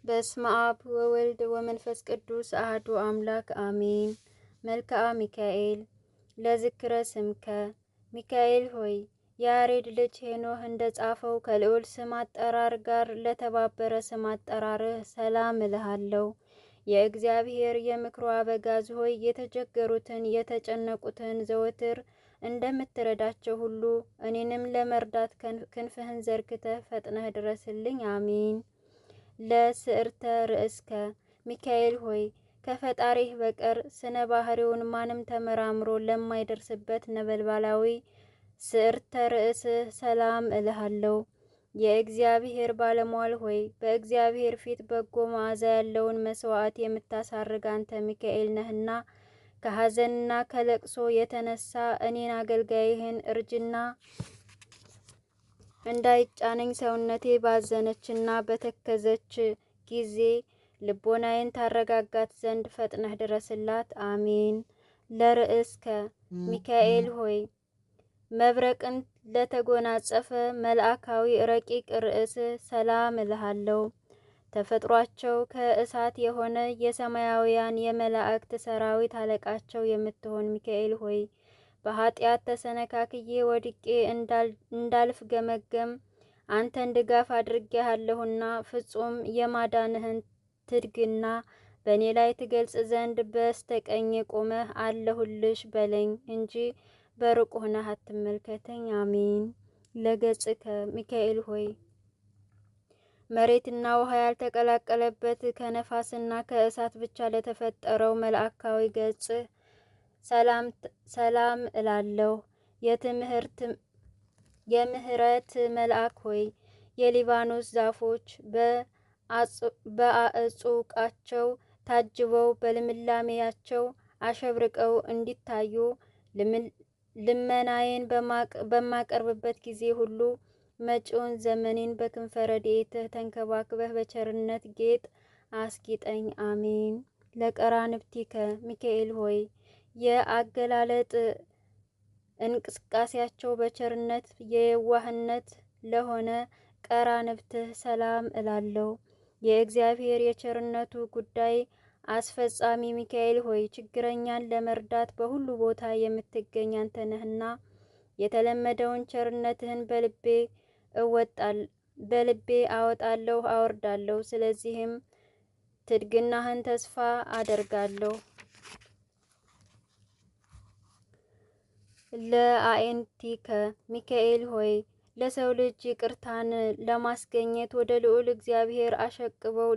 በስመ አብ ወወልድ ወመንፈስ ቅዱስ አህዱ አምላክ አሜን። መልክዓ ሚካኤል ለዝክረ ስምከ ሚካኤል ሆይ የያሬድ ልጅ ሄኖህ እንደ ጻፈው ከልዑል ስም አጠራር ጋር ለተባበረ ስም አጠራርህ ሰላም እልሃለሁ። የእግዚአብሔር የምክሩ አበጋዝ ሆይ የተቸገሩትን የተጨነቁትን ዘወትር እንደምትረዳቸው ሁሉ እኔንም ለመርዳት ክንፍህን ዘርግተህ ፈጥነህ ድረስልኝ። አሜን። ለስዕርተ ርእስከ ሚካኤል ሆይ ከፈጣሪህ በቀር ስነ ባህሪውን ማንም ተመራምሮ ለማይደርስበት ነበልባላዊ ስዕርተ ርእስህ ሰላም እልሃለሁ። የእግዚአብሔር ባለሟል ሆይ በእግዚአብሔር ፊት በጎ መዓዛ ያለውን መስዋዕት የምታሳርግ አንተ ሚካኤል ነህና ከሐዘንና ከለቅሶ የተነሳ እኔን አገልጋይህን እርጅና እንዳይጫነኝ ሰውነቴ ባዘነችና በተከዘች ጊዜ ልቦናዬን ታረጋጋት ዘንድ ፈጥነህ ድረስላት። አሜን። ለርእስከ ሚካኤል ሆይ መብረቅን ለተጎናጸፈ መልአካዊ ረቂቅ ርእስ ሰላም እልሃለሁ። ተፈጥሯቸው ከእሳት የሆነ የሰማያውያን የመላእክት ሰራዊት አለቃቸው የምትሆን ሚካኤል ሆይ በኃጢአት ተሰነካክዬ ወድቄ እንዳልፍ ገመገም አንተን ድጋፍ አድርጌሃለሁና ፍጹም የማዳንህን ትድግና በእኔ ላይ ትገልጽ ዘንድ በስተቀኝ ቆመህ አለሁልሽ በለኝ እንጂ በሩቅ ሆነህ አትመልከተኝ። አሜን። ለገጽከ ሚካኤል ሆይ መሬትና ውሃ ያልተቀላቀለበት ከነፋስና ከእሳት ብቻ ለተፈጠረው መልአካዊ ገጽ ሰላም እላለሁ። የምህረት መልአክ ሆይ የሊባኖስ ዛፎች በአዕጹቃቸው ታጅበው በልምላሜያቸው አሸብርቀው እንዲታዩ ልመናዬን በማቀርብበት ጊዜ ሁሉ መጪውን ዘመኔን በክንፈ ረድኤትህ ተንከባክበህ በቸርነት ጌጥ አስጊጠኝ። አሜን። ለቀራንብቲከ ሚካኤል ሆይ የአገላለጥ እንቅስቃሴያቸው በቸርነት የዋህነት ለሆነ ቀራንብትህ ሰላም እላለሁ። የእግዚአብሔር የቸርነቱ ጉዳይ አስፈጻሚ ሚካኤል ሆይ ችግረኛን ለመርዳት በሁሉ ቦታ የምትገኝ አንተ ነህና የተለመደውን ቸርነትህን በልቤ አወጣለሁ አወርዳለሁ። ስለዚህም ትድግናህን ተስፋ አደርጋለሁ። ለአኤንቲከ ሚካኤል ሆይ ለሰው ልጅ ይቅርታን ለማስገኘት ወደ ልዑል እግዚአብሔር አሸቅበው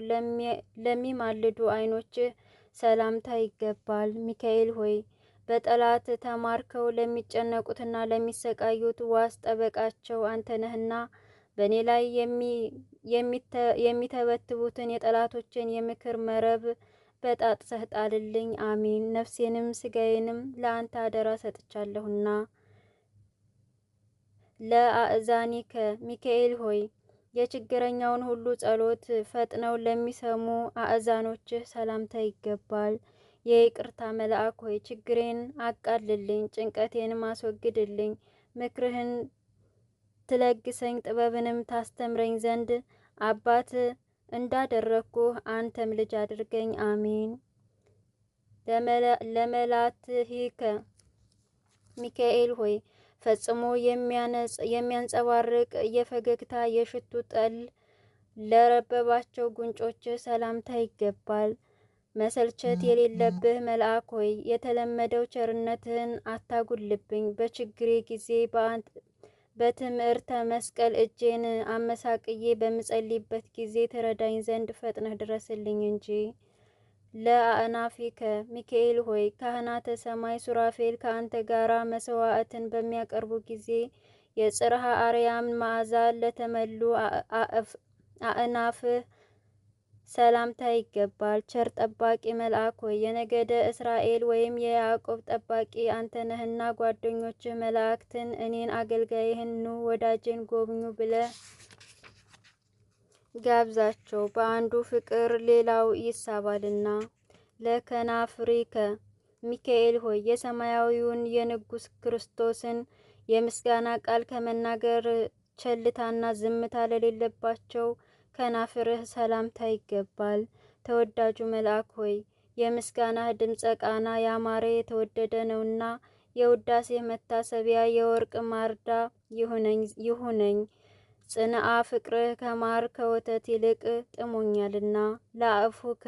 ለሚማልዱ ዓይኖችህ ሰላምታ ይገባል። ሚካኤል ሆይ በጠላት ተማርከው ለሚጨነቁትና ለሚሰቃዩት ዋስ ጠበቃቸው አንተ ነህና በእኔ ላይ የሚተበትቡትን የጠላቶችን የምክር መረብ በጣጥሰህ ጣልልኝ። አሜን። ነፍሴንም ስጋዬንም ለአንተ አደራ ሰጥቻለሁና። ለአእዛኒከ ሚካኤል ሆይ የችግረኛውን ሁሉ ጸሎት ፈጥነው ለሚሰሙ አእዛኖችህ ሰላምታ ይገባል። የይቅርታ መልአክ ሆይ ችግሬን አቃልልኝ፣ ጭንቀቴንም አስወግድልኝ። ምክርህን ትለግሰኝ ጥበብንም ታስተምረኝ ዘንድ አባት እንዳደረግኩህ አንተም ልጅ አድርገኝ። አሜን። ለመላትሂከ ሚካኤል ሆይ ፈጽሞ የሚያንጸባርቅ የፈገግታ የሽቱ ጠል ለረበባቸው ጉንጮችህ ሰላምታ ይገባል። መሰልቸት የሌለብህ መልአክ ሆይ የተለመደው ቸርነትህን አታጉልብኝ። በችግሬ ጊዜ በትምህርተ መስቀል እጄን አመሳቅዬ በምጸልይበት ጊዜ ትረዳኝ ዘንድ ፈጥነህ ድረስልኝ እንጂ። ለአእናፊከ ሚካኤል ሆይ ካህናተ ሰማይ ሱራፌል ከአንተ ጋራ መስዋዕትን በሚያቀርቡ ጊዜ የጽርሐ አርያም መዓዛ ለተመሉ አእናፍህ ሰላምታ ይገባል። ቸር ጠባቂ መልአክ ሆይ የነገደ እስራኤል ወይም የያዕቆብ ጠባቂ አንተ ነህና ጓደኞችህ መላእክትን እኔን አገልጋይህን ኑ ወዳጄን ጎብኙ ብለህ ጋብዛቸው፣ በአንዱ ፍቅር ሌላው ይሳባልና። ለከናፍሪከ ሚካኤል ሆይ የሰማያዊውን የንጉሥ ክርስቶስን የምስጋና ቃል ከመናገር ቸልታና ዝምታ ለሌለባቸው ከናፍርህ ሰላምታ ይገባል። ተወዳጁ መልአክ ሆይ የምስጋናህ ድምፀ ቃና ያማረ የተወደደ ነውና የውዳሴህ መታሰቢያ የወርቅ ማርዳ ይሁነኝ። ጽንዓ ፍቅርህ ከማር ከወተት ይልቅ ጥሞኛልና። ለአፉከ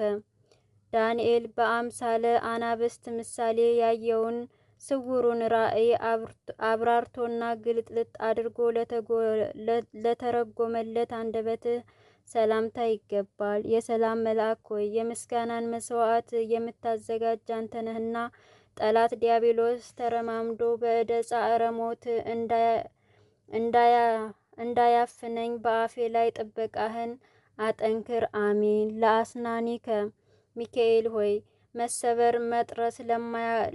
ዳንኤል በአምሳለ አናብስት ምሳሌ ያየውን ስውሩን ራእይ አብራርቶና ግልጥልጥ አድርጎ ለተረጎመለት አንደበትህ ሰላምታ ይገባል። የሰላም መልአክ ሆይ የምስጋናን መስዋዕት የምታዘጋጅ አንተ ነህና ጠላት ዲያብሎስ ተረማምዶ በእደ ጻዕረ ሞት እንዳያፍነኝ በአፌ ላይ ጥበቃህን አጠንክር። አሜን። ለአስናኒከ ሚካኤል ሆይ መሰበር መጥረስ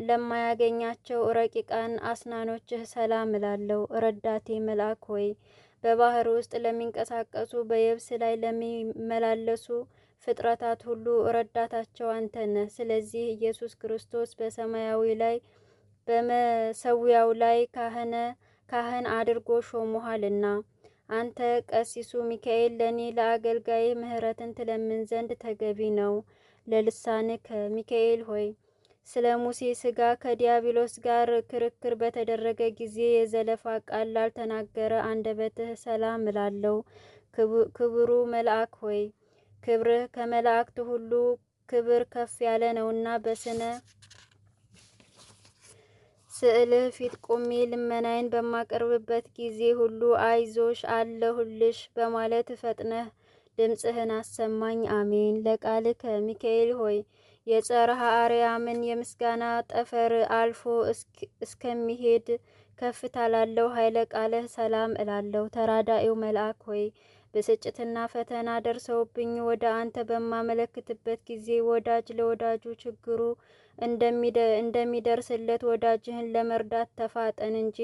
ለማያገኛቸው ረቂቃን አስናኖችህ ሰላም እላለሁ። ረዳቴ መልአክ ሆይ በባህር ውስጥ ለሚንቀሳቀሱ በየብስ ላይ ለሚመላለሱ ፍጥረታት ሁሉ ረዳታቸው አንተ ነህ። ስለዚህ ኢየሱስ ክርስቶስ በሰማያዊ ላይ በመሰዊያው ላይ ካህን አድርጎ ሾሞሃልና አንተ ቀሲሱ ሚካኤል ለኔ ለአገልጋይ ምሕረትን ትለምን ዘንድ ተገቢ ነው። ለልሳንከ ሚካኤል ሆይ ስለ ሙሴ ሥጋ ከዲያብሎስ ጋር ክርክር በተደረገ ጊዜ የዘለፋ ቃል ላልተናገረ አንደበትህ ሰላም እላለሁ። ክቡሩ መልአክ ሆይ ክብርህ ከመላእክት ሁሉ ክብር ከፍ ያለ ነውና በስነ ስዕልህ ፊት ቆሜ ልመናዬን በማቀርብበት ጊዜ ሁሉ አይዞሽ አለሁልሽ በማለት ፈጥነህ ድምፅህን አሰማኝ። አሜን። ለቃልከ ሚካኤል ሆይ የጸርሐ አርያምን የምስጋና ጠፈር አልፎ እስከሚሄድ ከፍታ ላለው ኃይለ ቃልህ ሰላም እላለሁ። ተራዳኤው መልአክ ሆይ ብስጭትና ፈተና ደርሰውብኝ ወደ አንተ በማመለክትበት ጊዜ ወዳጅ ለወዳጁ ችግሩ እንደሚደርስለት ወዳጅህን ለመርዳት ተፋጠን እንጂ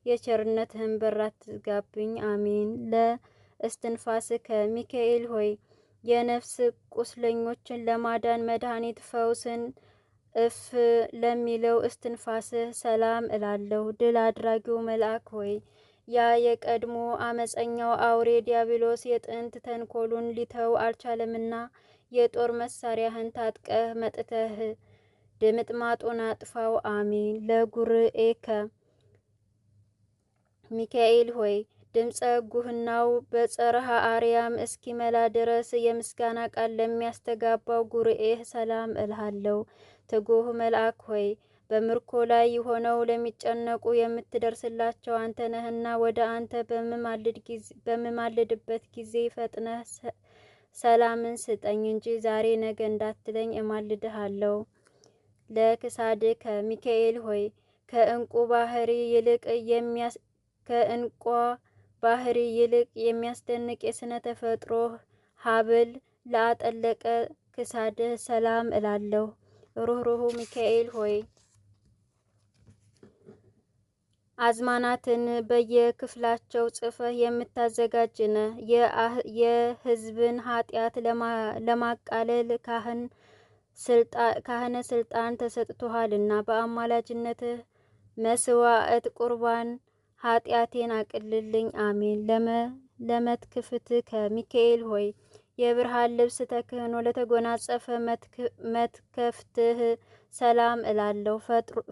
የቸርነትህን በር አትዝጋብኝ። አሜን። ለእስትንፋስከ ሚካኤል ሆይ የነፍስ ቁስለኞችን ለማዳን መድኃኒት ፈውስን እፍ ለሚለው እስትንፋስህ ሰላም እላለሁ። ድል አድራጊው መልአክ ሆይ ያ የቀድሞ አመፀኛው አውሬ ዲያብሎስ የጥንት ተንኮሉን ሊተው አልቻለምና የጦር መሳሪያህን ታጥቀህ መጥተህ ድምጥማጡን አጥፋው። አሜን። ለጉርኤከ ሚካኤል ሆይ ድምፀ ጉህናው በጸርሐ አርያም እስኪመላ ድረስ የምስጋና ቃል ለሚያስተጋባው ጉርኤህ ሰላም እልሃለሁ። ትጉህ መልአክ ሆይ በምርኮ ላይ ሆነው ለሚጨነቁ የምትደርስላቸው አንተ ነህና ወደ አንተ በምማልድበት ጊዜ ፈጥነህ ሰላምን ስጠኝ እንጂ ዛሬ ነገ እንዳትለኝ እማልድሃለሁ። ለክሳድከ ሚካኤል ሆይ ከእንቁ ባህሪ ይልቅ የሚያስደንቅ የስነ ተፈጥሮ ሀብል ለአጠለቀ ክሳድህ ሰላም እላለሁ። ሩህሩሁ ሚካኤል ሆይ አዝማናትን በየክፍላቸው ጽፈህ የምታዘጋጅ ነህ። የሕዝብን ኃጢአት ለማቃለል ካህነ ስልጣን ተሰጥቶሃልና በአማላጅነትህ መስዋዕት ቁርባን ኃጢአቴን አቅልልኝ። አሜን። ለመትክፍትከ ሚካኤል ሆይ የብርሃን ልብስ ተክህኖ ለተጎናጸፈ መትከፍትህ ሰላም እላለሁ።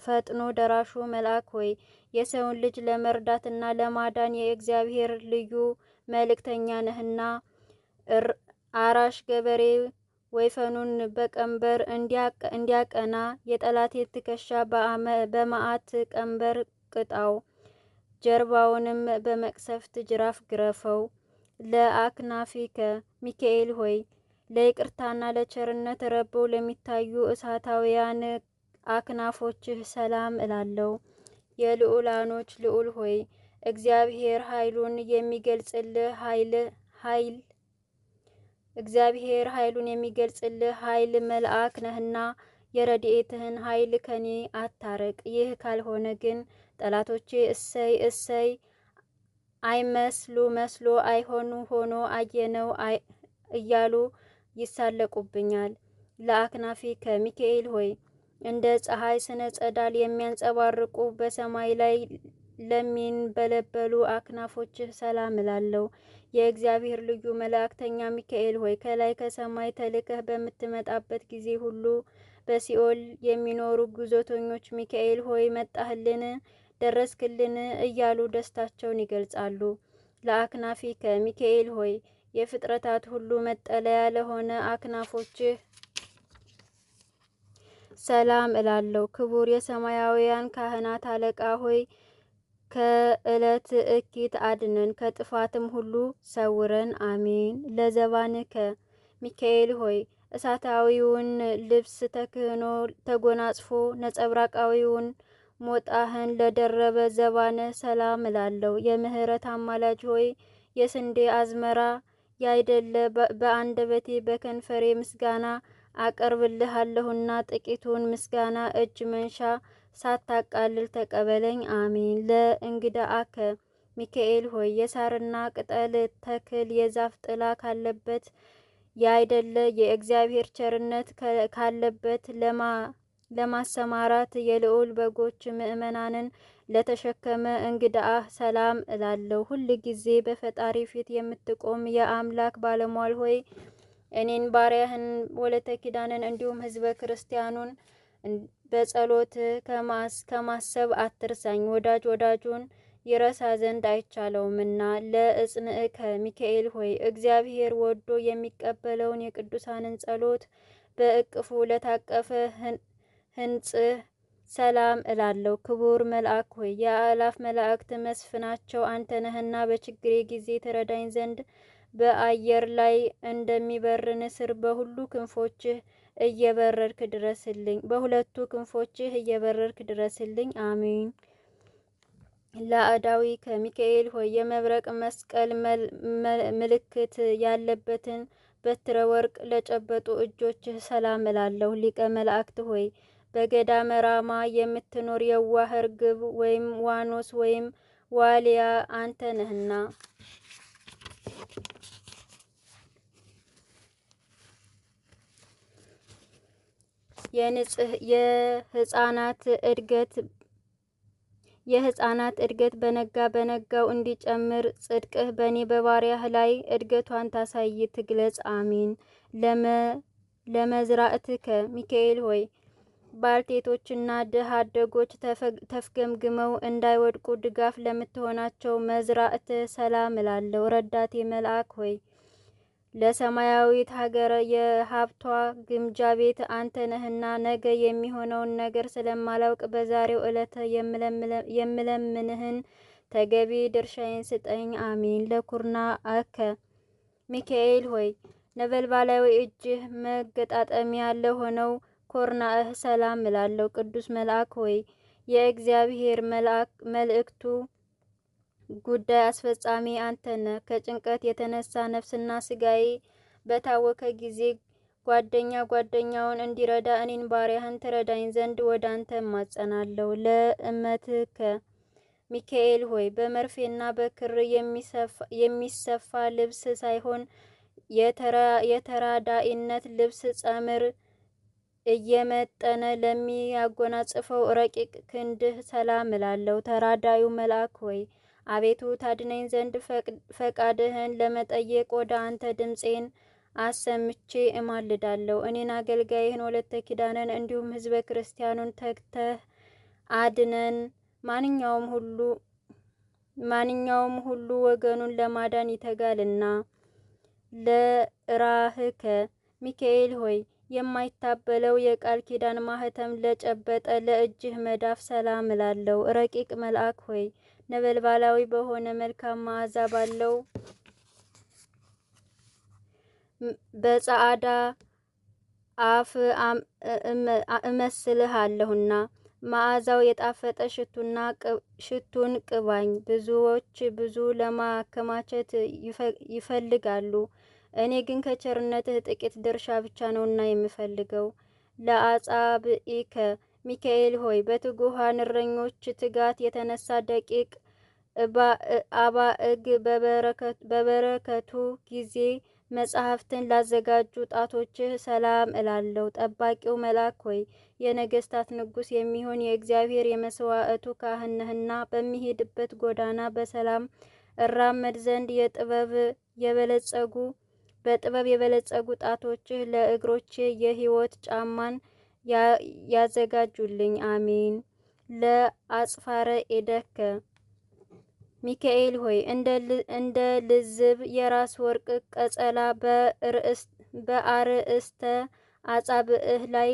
ፈጥኖ ደራሹ መልአክ ሆይ የሰውን ልጅ ለመርዳትና ለማዳን የእግዚአብሔር ልዩ መልእክተኛ ነህና አራሽ ገበሬ ወይፈኑን በቀንበር እንዲያቀና የጠላቴን ትከሻ በመዓት ቀንበር ቅጣው፣ ጀርባውንም በመቅሰፍት ጅራፍ ግረፈው። ለአክናፊከ ሚካኤል ሆይ ለይቅርታና ለቸርነት ረበው ለሚታዩ እሳታውያን አክናፎችህ ሰላም እላለሁ። የልዑላኖች ልዑል ሆይ እግዚአብሔር ኃይሉን የሚገልጽልህ ኃይል መልአክ ነህና የረድኤትህን ኃይል ከኔ አታርቅ። ይህ ካልሆነ ግን ጠላቶቼ እሰይ እሰይ መስሎ አይሆኑ ሆኖ አየነው እያሉ ይሳለቁብኛል። ለአክናፊከ ሚካኤል ሆይ እንደ ፀሐይ ስነ ጸዳል የሚያንጸባርቁ በሰማይ ላይ ለሚንበለበሉ አክናፎችህ ሰላም እላለሁ። የእግዚአብሔር ልዩ መላእክተኛ ሚካኤል ሆይ ከላይ ከሰማይ ተልከህ በምትመጣበት ጊዜ ሁሉ በሲኦል የሚኖሩ ጉዞተኞች ሚካኤል ሆይ መጣህልን፣ ደረስክልን እያሉ ደስታቸውን ይገልጻሉ። ለአክናፊከ ሚካኤል ሆይ የፍጥረታት ሁሉ መጠለያ ለሆነ አክናፎችህ ሰላም እላለሁ። ክቡር የሰማያውያን ካህናት አለቃ ሆይ ከዕለት እኪት አድነን፣ ከጥፋትም ሁሉ ሰውረን፣ አሜን። ለዘባንከ ሚካኤል ሆይ እሳታዊውን ልብስ ተክህኖ ተጎናጽፎ ነጸብራቃዊውን ሞጣህን ለደረበ ዘባነ ሰላም እላለሁ። የምህረት አማላጅ ሆይ የስንዴ አዝመራ ያይደለ በአንደበቴ በከንፈሬ ምስጋና አቀርብልሃለሁና ጥቂቱን ምስጋና እጅ መንሻ ሳታቃልል ተቀበለኝ፣ አሜን። ለእንግዳአከ ሚካኤል ሆይ የሳርና ቅጠል ተክል የዛፍ ጥላ ካለበት ያይደለ የእግዚአብሔር ቸርነት ካለበት ለማሰማራት የልዑል በጎች ምእመናንን ለተሸከመ እንግዳህ ሰላም እላለሁ። ሁል ጊዜ በፈጣሪ ፊት የምትቆም የአምላክ ባለሟል ሆይ እኔን ባሪያህን ወለተ ኪዳንን እንዲሁም ሕዝበ ክርስቲያኑን በጸሎት ከማሰብ አትርሳኝ። ወዳጅ ወዳጁን ይረሳ ዘንድ አይቻለውምና። ለእጽንዕከ ሚካኤል ሆይ እግዚአብሔር ወዶ የሚቀበለውን የቅዱሳንን ጸሎት በእቅፉ ለታቀፈ ሕንጽህ ሰላም እላለሁ። ክቡር መልአክ ሆይ የአእላፍ መላእክት መስፍናቸው አንተ ነህና በችግሬ ጊዜ ትረዳኝ ዘንድ በአየር ላይ እንደሚበር ንስር በሁሉ ክንፎችህ እየበረርክ ድረስልኝ። በሁለቱ ክንፎችህ እየበረርክ ድረስልኝ፣ አሜን። ለአዳዊ ከሚካኤል ሆይ የመብረቅ መስቀል ምልክት ያለበትን በትረ ወርቅ ለጨበጡ እጆችህ ሰላም እላለሁ። ሊቀ መላእክት ሆይ በገዳመ ራማ የምትኖር የዋህ ርግብ ወይም ዋኖስ ወይም ዋልያ አንተ ነህና የሕፃናት እድገት በነጋ በነጋው እንዲጨምር ጽድቅህ በእኔ በባሪያህ ላይ እድገቷን ታሳይ ትግለጽ፣ አሜን። ለመዝራእትከ ሚካኤል ሆይ ባልቴቶችና ድሃ አደጎች ተፍገምግመው እንዳይወድቁ ድጋፍ ለምትሆናቸው መዝራእትህ ሰላም እላለሁ። ረዳቴ መልአክ ሆይ ለሰማያዊት ሀገር የሀብቷ ግምጃ ቤት አንተ ነህና ነገ የሚሆነውን ነገር ስለማላውቅ በዛሬው ዕለት የምለምንህን ተገቢ ድርሻዬን ስጠኝ፣ አሜን። ለኩርና አከ ሚካኤል ሆይ ነበልባላዊ እጅህ መገጣጠሚያ ለሆነው ኮርናእህ ሰላም እላለሁ። ቅዱስ መልአክ ሆይ የእግዚአብሔር መልእክቱ ጉዳይ አስፈጻሚ አንተ ነህ። ከጭንቀት የተነሳ ነፍስና ስጋዬ በታወከ ጊዜ ጓደኛውን እንዲረዳ እኔን ባሪያህን ትረዳኝ ዘንድ ወደ አንተ እማጸናለሁ። ለእመትከ ሚካኤል ሆይ በመርፌና በክር የሚሰፋ ልብስ ሳይሆን የተራዳኢነት ልብስ ጸምር እየመጠነ ለሚያጎናጽፈው ረቂቅ ክንድህ ሰላም እላለሁ። ተራዳዩ መልአክ ሆይ አቤቱ ታድነኝ ዘንድ ፈቃድህን ለመጠየቅ ወደ አንተ ድምፄን አሰምቼ እማልዳለሁ። እኔን አገልጋይህን ወለተ ኪዳንን እንዲሁም ሕዝበ ክርስቲያኑን ተግተህ አድነን። ማንኛውም ሁሉ ወገኑን ለማዳን ይተጋልና። ለራህከ ሚካኤል ሆይ የማይታበለው የቃል ኪዳን ማህተም ለጨበጠ ለእጅህ መዳፍ ሰላም እላለሁ። ረቂቅ መልአክ ሆይ ነበልባላዊ በሆነ መልካም መዓዛ ባለው በጸዓዳ አፍ እመስልሃለሁና መዓዛው የጣፈጠ ሽቱን ቅባኝ። ብዙዎች ብዙ ለማከማቸት ይፈልጋሉ፣ እኔ ግን ከቸርነትህ ጥቂት ድርሻ ብቻ ነውና የምፈልገው። ለአጻብኢከ ሚካኤል ሆይ በትጉሃን እረኞች ትጋት የተነሳ ደቂቅ አባእግ በበረከቱ ጊዜ መጽሐፍትን ላዘጋጁ ጣቶችህ ሰላም እላለሁ። ጠባቂው መልአክ ሆይ የነገስታት ንጉሥ የሚሆን የእግዚአብሔር የመስዋዕቱ ካህን ነህና በሚሄድበት ጎዳና በሰላም እራመድ ዘንድ በጥበብ የበለጸጉ ጣቶችህ ለእግሮቼ የሕይወት ጫማን ያዘጋጁልኝ። አሜን። ለአጽፋረ ኤደከ ሚካኤል ሆይ እንደ ልዝብ የራስ ወርቅ ቀጸላ በአርእስተ አጻብዕህ ላይ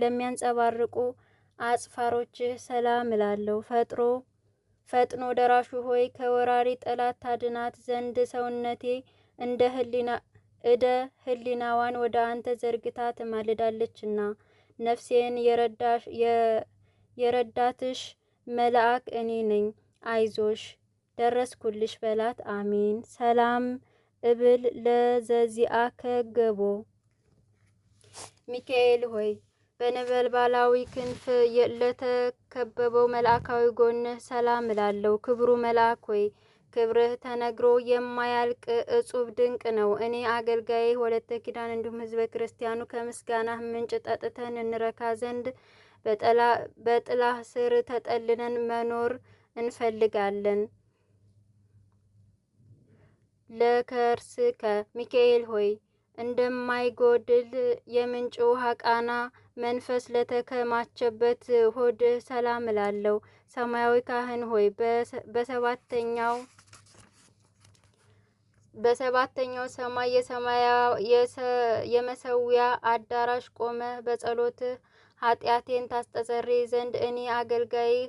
ለሚያንጸባርቁ አጽፋሮችህ ሰላም እላለሁ። ፈጥኖ ደራሹ ሆይ ከወራሪ ጠላት ታድናት ዘንድ ሰውነቴ እደ ህሊናዋን ወደ አንተ ዘርግታ ትማልዳለችና ነፍሴን የረዳትሽ መልአክ እኔ ነኝ። አይዞሽ ደረስኩልሽ በላት። አሜን። ሰላም እብል ለዘዚአከ ገቦ ሚካኤል ሆይ በነበልባላዊ ክንፍ ለተከበበው መልአካዊ ጎንህ ሰላም እላለሁ። ክብሩ መልአክ ሆይ ክብርህ ተነግሮ የማያልቅ እጹብ ድንቅ ነው። እኔ አገልጋይህ ወለተ ኪዳን እንዲሁም ህዝበ ክርስቲያኑ ከምስጋናህ ምንጭ ጠጥተን እንረካ ዘንድ በጥላህ ስር ተጠልለን መኖር እንፈልጋለን። ለከርስከ ሚካኤል ሆይ እንደማይጎድል የምንጭ ውሃ ቃና መንፈስ ለተከማቸበት ሆድህ ሰላም እላለሁ። ሰማያዊ ካህን ሆይ በሰባተኛው ሰማይ የመሰዊያ አዳራሽ ቆመህ በጸሎትህ ኃጢአቴን ታስተሰርይ ዘንድ እኔ አገልጋይህ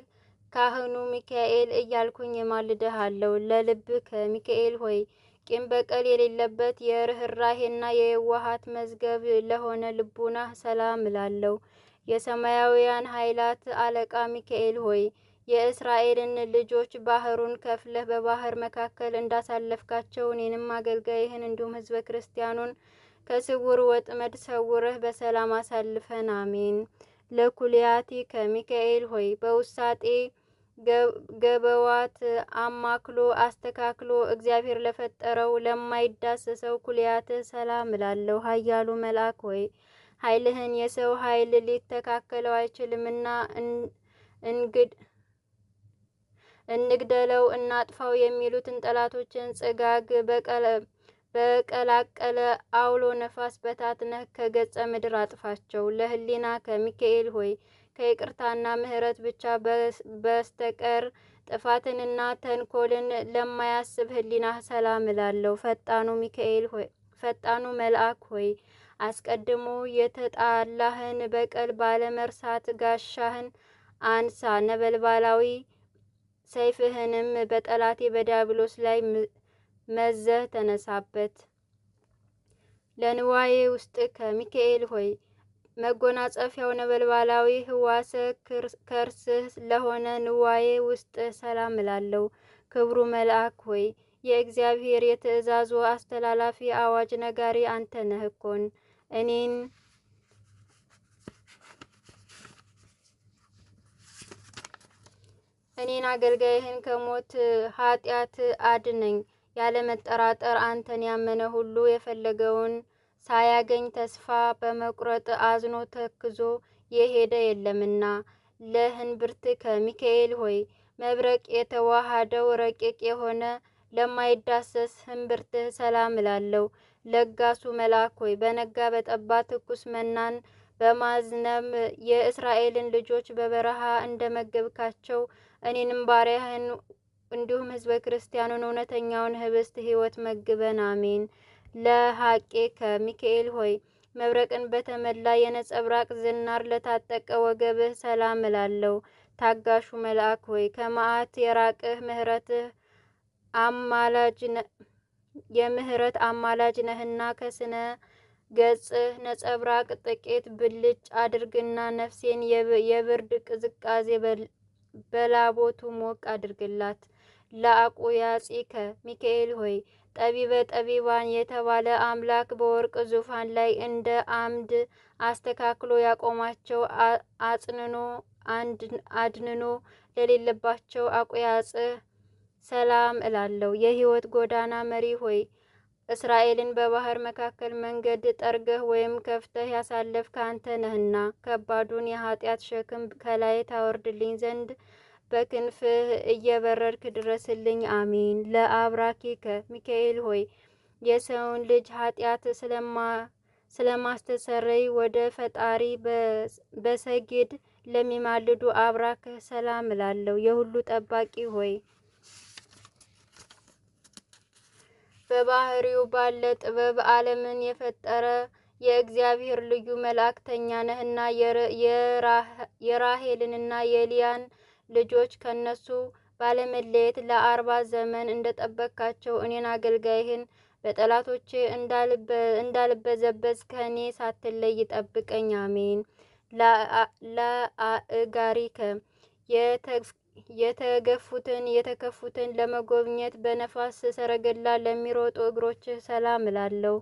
ካህኑ ሚካኤል እያልኩኝ እማልድሃለሁ። ለልብከ ሚካኤል ሆይ ቂም በቀል የሌለበት የርኅራሄና የየዋሃት መዝገብ ለሆነ ልቡናህ ሰላም እላለሁ። የሰማያውያን ኃይላት አለቃ ሚካኤል ሆይ የእስራኤልን ልጆች ባህሩን ከፍለህ በባህር መካከል እንዳሳለፍካቸው እኔንም አገልጋይህን እንዲሁም ህዝበ ክርስቲያኑን ከስውር ወጥመድ ሰውረህ በሰላም አሳልፈን። አሜን። ለኩልያቲ ከሚካኤል ሆይ በውሳጤ ገበዋት አማክሎ አስተካክሎ እግዚአብሔር ለፈጠረው ለማይዳሰሰው ኩልያትህ ሰላም እላለሁ። ኃያሉ መልአክ ሆይ ኃይልህን የሰው ኃይል ሊተካከለው አይችልምና እንግደለው እናጥፋው የሚሉትን ጠላቶችን ጽጋግ በቀላቀለ አውሎ ነፋስ በታትነህ ከገጸ ምድር አጥፋቸው። ለህሊና ከሚካኤል ሆይ ከይቅርታና ምሕረት ብቻ በስተቀር ጥፋትንና ተንኮልን ለማያስብ ህሊናህ ሰላም እላለሁ። ፈጣኑ መልአክ ሆይ አስቀድሞ የተጣላህን በቀል ባለመርሳት ጋሻህን አንሳ፣ ነበልባላዊ ሰይፍህንም በጠላቴ በዲያብሎስ ላይ መዘህ ተነሳበት። ለንዋዬ ውስጥ ከሚካኤል ሆይ መጎናጸፊያው ነበልባላዊ ህዋሰ ከርስህ ለሆነ ንዋዬ ውስጥ ሰላም እላለሁ። ክብሩ መልአክ ሆይ የእግዚአብሔር የትእዛዙ አስተላላፊ አዋጅ ነጋሪ አንተ ነህ እኮን እኔን አገልጋይህን ከሞት ኃጢአት አድነኝ። ያለመጠራጠር አንተን ያመነ ሁሉ የፈለገውን ሳያገኝ ተስፋ በመቁረጥ አዝኖ ተክዞ የሄደ የለምና። ለህንብርት ከሚካኤል ሆይ መብረቅ የተዋሃደው ረቂቅ የሆነ ለማይዳሰስ ህንብርትህ ሰላም እላለሁ። ለጋሱ መልአክ ሆይ በነጋ በጠባ ትኩስ መናን በማዝነብ የእስራኤልን ልጆች በበረሃ እንደመገብካቸው እኔንም ባሪያህን እንዲሁም ህዝበ ክርስቲያኑን እውነተኛውን ህብስት ሕይወት መግበን። አሜን። ለሐቄ ከሚካኤል ሆይ መብረቅን በተመላ የነጸብራቅ ዝናር ለታጠቀ ወገብህ ሰላም እላለሁ። ታጋሹ መልአክ ሆይ ከመዓት የራቅህ የምህረት አማላጅ ነህና ከስነ ገጽህ ነጸብራቅ ጥቂት ብልጭ አድርግና ነፍሴን የብርድ ቅዝቃዜ በላቦቱ ሞቅ አድርግላት። ለአቁያጺከ ሚካኤል ሆይ ጠቢበ ጠቢባን የተባለ አምላክ በወርቅ ዙፋን ላይ እንደ አምድ አስተካክሎ ያቆማቸው አድንኖ ለሌለባቸው አቁያጽህ ሰላም እላለሁ። የሕይወት ጎዳና መሪ ሆይ እስራኤልን በባህር መካከል መንገድ ጠርገህ ወይም ከፍተህ ያሳለፍክ አንተ ነህና ከባዱን የኃጢአት ሸክም ከላይ ታወርድልኝ ዘንድ በክንፍህ እየበረርክ ድረስልኝ። አሜን። ለአብራኪከ ሚካኤል ሆይ የሰውን ልጅ ኃጢአት ስለማስተሰረይ ወደ ፈጣሪ በሰጊድ ለሚማልዱ አብራክህ ሰላም እላለሁ። የሁሉ ጠባቂ ሆይ በባህሪው ባለ ጥበብ ዓለምን የፈጠረ የእግዚአብሔር ልዩ መልእክተኛ ነህና የራሄልንና የሊያን ልጆች ከነሱ ባለመለየት ለ40 ዘመን እንደጠበቅካቸው እኔን አገልጋይህን በጠላቶቼ እንዳልበዘበዝ ከእኔ ሳትለይ ጠብቀኝ። አሜን። ለአእጋሪከ የተከፉትን ለመጎብኘት በነፋስ ሰረገላ ለሚሮጡ እግሮችህ ሰላም እላለሁ።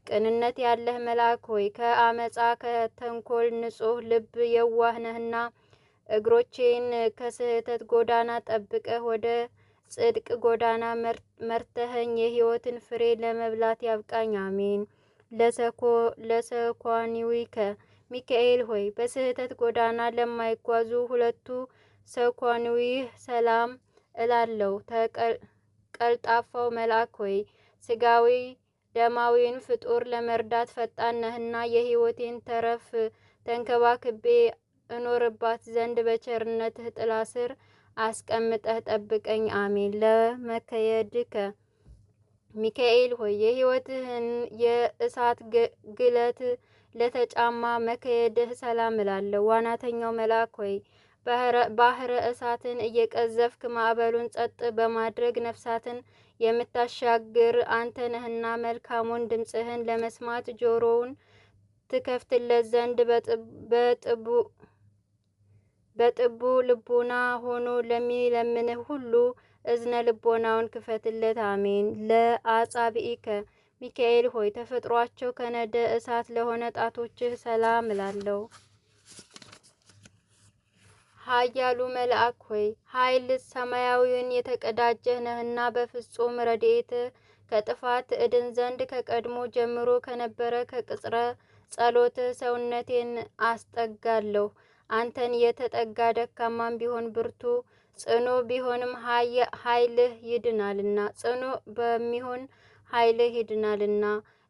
ቅንነት ያለህ መልአክ ሆይ ከአመፃ ከተንኮል ንጹሕ ልብ የዋህ ነህና እግሮቼን ከስህተት ጎዳና ጠብቀህ ወደ ጽድቅ ጎዳና መርተኸኝ የሕይወትን ፍሬ ለመብላት ያብቃኝ። አሜን። ለሰኳኒዊከ ሚካኤል ሆይ በስህተት ጎዳና ለማይጓዙ ሁለቱ ሰኳኒዊህ ሰላም እላለሁ። ቀልጣፋው መልአክ ሆይ ስጋዊ ደማዊን ፍጡር ለመርዳት ፈጣን ነህና የሕይወቴን ተረፍ ተንከባክቤ እኖርባት ዘንድ በቸርነትህ ጥላ ስር አስቀምጠህ ጠብቀኝ። አሜን። ለመከየድከ ሚካኤል ሆይ የሕይወትህን የእሳት ግለት ለተጫማ መከየድህ ሰላም እላለሁ። ዋናተኛው መልአክ ሆይ ባህረ እሳትን እየቀዘፍክ ማዕበሉን ጸጥ በማድረግ ነፍሳትን የምታሻግር አንተ ነህና መልካሙን ድምፅህን ለመስማት ጆሮውን ትከፍትለት ዘንድ በጥቡ ልቡና ሆኖ ለሚለምንህ ሁሉ እዝነ ልቦናውን ክፈትለት። አሜን። ለአጻብኢከ ሚካኤል ሆይ ተፈጥሯቸው ከነደ እሳት ለሆነ ጣቶችህ ሰላም እላለሁ። ኃያሉ መልአክ ሆይ ኃይል ሰማያዊውን የተቀዳጀህ ነህና በፍጹም ረድኤት ከጥፋት እድን ዘንድ ከቀድሞ ጀምሮ ከነበረ ከቅጽረ ጸሎትህ ሰውነቴን አስጠጋለሁ። አንተን የተጠጋ ደካማም ቢሆን ብርቱ ጽኑ ቢሆንም ኃይልህ ይድናልና ጽኑ በሚሆን ኃይልህ ይድናልና።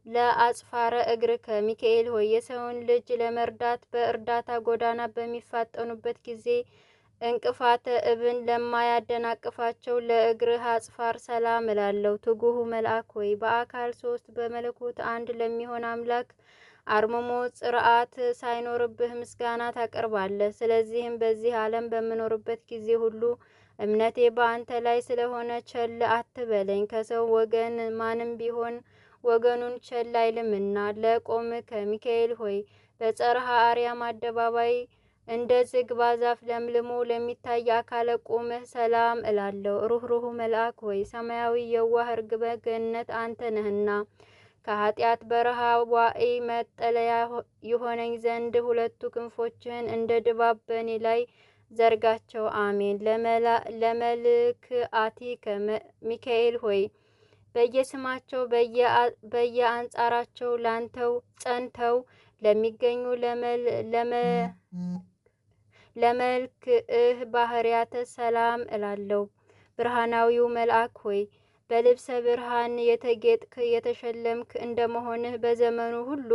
ለአጽፋረ እግርከ ሚካኤል ሆይ የሰውን ልጅ ለመርዳት በእርዳታ ጎዳና በሚፋጠኑበት ጊዜ እንቅፋተ እብን ለማያደናቅፋቸው ለእግርህ አጽፋር ሰላም እላለሁ። ትጉሁ መልአክ ሆይ በአካል 3 በመለኮት አንድ ለሚሆን አምላክ አርምሞ ጽርዓት ሳይኖርብህ ምስጋና ታቀርባለህ። ስለዚህም በዚህ ዓለም በምኖርበት ጊዜ ሁሉ እምነቴ በአንተ ላይ ስለሆነ ቸል አትበለኝ። ከሰው ወገን ማንም ቢሆን ወገኑን ቸል አይልምና። ለቆምከ ሚካኤል ሆይ በጸርሐ አርያም አደባባይ እንደ ዝግባ ዛፍ ለምልሞ ለሚታይ አካለ ቁምህ ሰላም እላለሁ። ሩኅሩኅ መልአክ ሆይ ሰማያዊ የዋህ እርግበ ገነት አንተ ነህና ከኃጢአት በረሃ ዋዕይ መጠለያ ይሆነኝ ዘንድ ሁለቱ ክንፎችህን እንደ ድባብ በእኔ ላይ ዘርጋቸው። አሜን። ለመልክአቲከ ሚካኤል ሆይ በየስማቸው በየአንጻራቸው ላንተው ጸንተው ለሚገኙ ለመልክህ ባህርያተ ሰላም እላለሁ። ብርሃናዊው መልአክ ሆይ በልብሰ ብርሃን የተጌጥክ የተሸለምክ እንደመሆንህ በዘመኑ ሁሉ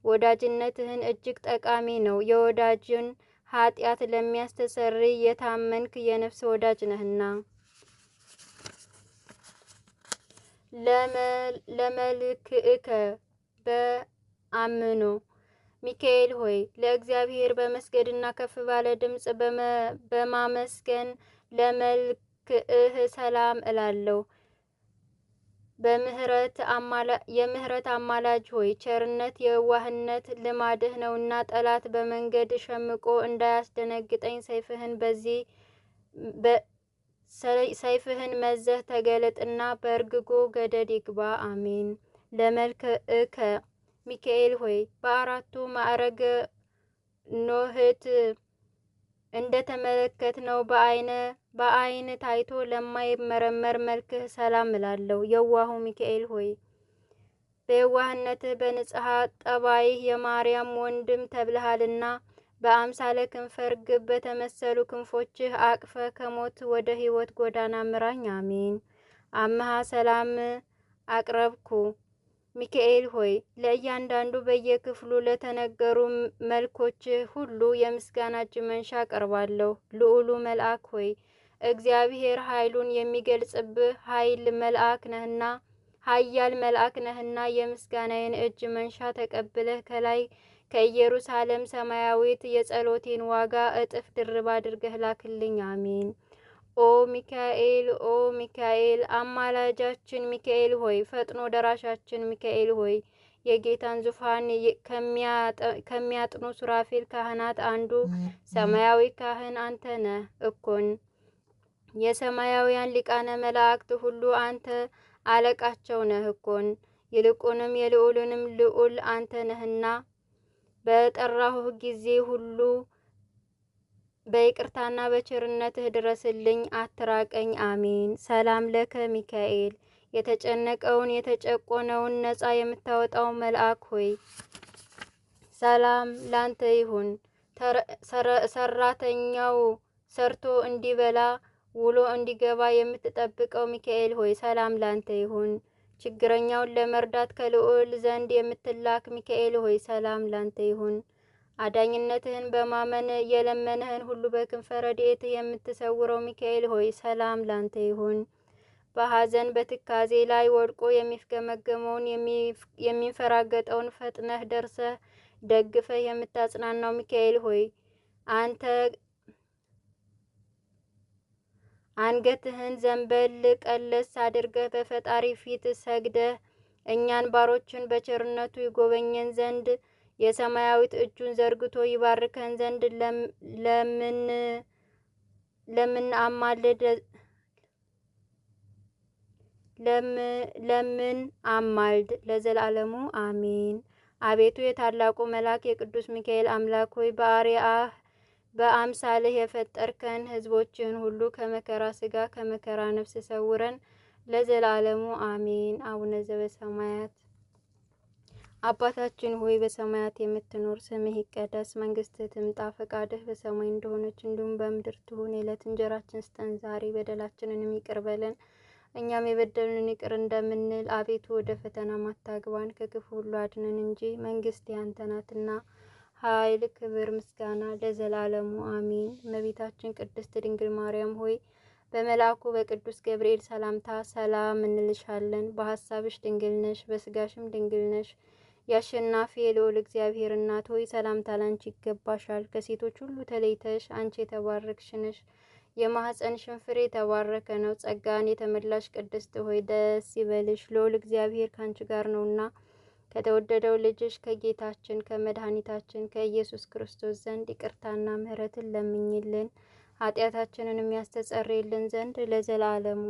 ወዳጅነትህን እጅግ ጠቃሚ ነው። የወዳጅን ኃጢአት ለሚያስተሰርይ የታመንክ የነፍስ ወዳጅ ነህና። ለመልክዕከ በአምኖ ሚካኤል ሆይ ለእግዚአብሔር በመስገድና ከፍ ባለ ድምፅ በማመስገን ለመልክዕህ ሰላም እላለሁ። የምህረት አማላጅ ሆይ ቸርነት የዋህነት ልማድህ ነውና ጠላት በመንገድ ሸምቆ እንዳያስደነግጠኝ ሰይፍህን መዘህ ተገለጥና በእርግጎ ገደል ይግባ። አሜን። ለመልክዕከ ሚካኤል ሆይ በአራቱ ማዕረገ ኖህት እንደ ተመለከትነው በአይን ታይቶ ለማይመረመር መልክህ ሰላም እላለሁ። የዋሁ ሚካኤል ሆይ በየዋህነትህ በንጽሐ ጠባይህ የማርያም ወንድም ተብለሃልና በአምሳለ ክንፈ ርግብ በተመሰሉ ክንፎችህ አቅፈ ከሞት ወደ ሕይወት ጎዳና ምራኝ። አሜን። አምሃ ሰላም አቅረብኩ ሚካኤል ሆይ ለእያንዳንዱ በየክፍሉ ለተነገሩ መልኮችህ ሁሉ የምስጋና እጅ መንሻ አቀርባለሁ። ልዑሉ መልአክ ሆይ እግዚአብሔር ኃይሉን የሚገልጽብህ ኃያል መልአክ ነህና የምስጋናዬን እጅ መንሻ ተቀብለህ ከላይ ከኢየሩሳሌም ሰማያዊት የጸሎቴን ዋጋ እጥፍ ድርብ አድርገህ ላክልኝ። አሜን። ኦ ሚካኤል አማላጃችን ሚካኤል ሆይ ፈጥኖ ደራሻችን ሚካኤል ሆይ የጌታን ዙፋን ከሚያጥኑ ሱራፌል ካህናት አንዱ ሰማያዊ ካህን አንተ ነህ እኮን። የሰማያውያን ሊቃነ መላእክት ሁሉ አንተ አለቃቸው ነህ እኮን። ይልቁንም የልዑልንም ልዑል አንተ ነህና በጠራሁህ ጊዜ ሁሉ በይቅርታና በቸርነትህ ድረስልኝ፣ አትራቀኝ። አሜን። ሰላም ለከ ሚካኤል የተጨነቀውን የተጨቆነውን ነፃ የምታወጣው መልአክ ሆይ ሰላም ላንተ ይሁን። ሰራተኛው ሰርቶ እንዲበላ ውሎ እንዲገባ የምትጠብቀው ሚካኤል ሆይ ሰላም ላንተ ይሁን። ችግረኛውን ለመርዳት ከልዑል ዘንድ የምትላክ ሚካኤል ሆይ ሰላም ላንተ ይሁን። አዳኝነትህን በማመን የለመነህን ሁሉ በክንፈ ረድኤትህ የምትሰውረው ሚካኤል ሆይ ሰላም ላንተ ይሁን። በሐዘን በትካዜ ላይ ወድቆ የሚፍገመገመውን የሚንፈራገጠውን ፈጥነህ ደርሰህ ደግፈህ የምታጽናናው ሚካኤል ሆይ አንተ አንገትህን ዘንበል ቀለስ አድርገህ በፈጣሪ ፊት ሰግደህ እኛን ባሮችን በቸርነቱ ይጎበኘን ዘንድ የሰማያዊት እጁን ዘርግቶ ይባርከን ዘንድ ለምን አማልድ ለዘላለሙ አሜን። አቤቱ የታላቁ መልአክ የቅዱስ ሚካኤል አምላክ ሆይ በአርአያህ በአምሳልህ የፈጠርከን ሕዝቦችህን ሁሉ ከመከራ ሥጋ ከመከራ ነፍስ ሰውረን ለዘላለሙ አሜን። አቡነ ዘበሰማያት አባታችን ሆይ በሰማያት የምትኖር፣ ስምህ ይቀደስ፣ መንግስትህ ትምጣ፣ ፈቃድህ በሰማይ እንደሆነች እንዲሁም በምድር ትሁን። የዕለት እንጀራችንን ስጠን ዛሬ፣ በደላችንንም ይቅር በለን እኛም የበደሉንን ይቅር እንደምንል፣ አቤቱ ወደ ፈተና አታግባን ከክፉ ሁሉ አድነን እንጂ መንግስት ያንተ ናትና ኃይል፣ ክብር፣ ምስጋና ለዘላለሙ አሜን። እመቤታችን ቅድስት ድንግል ማርያም ሆይ በመልአኩ በቅዱስ ገብርኤል ሰላምታ ሰላም እንልሻለን። በሀሳብሽ ድንግል ነሽ፣ በስጋሽም ድንግል ነሽ። የአሸናፊ የልዑል እግዚአብሔር እናት ሆይ ሰላምታ ላንቺ ይገባሻል። ከሴቶች ሁሉ ተለይተሽ አንቺ የተባረክሽ ነሽ፣ የማኅፀንሽን ፍሬ የተባረከ ነው። ጸጋን የተመላሽ ቅድስት ሆይ ደስ ይበልሽ፣ ልዑል እግዚአብሔር ካንቺ ጋር ነውና ከተወደደው ልጅሽ ከጌታችን ከመድኃኒታችን ከኢየሱስ ክርስቶስ ዘንድ ይቅርታና ምሕረትን ለምኝልን ኃጢአታችንን የሚያስተሰርይልን ዘንድ ለዘላለሙ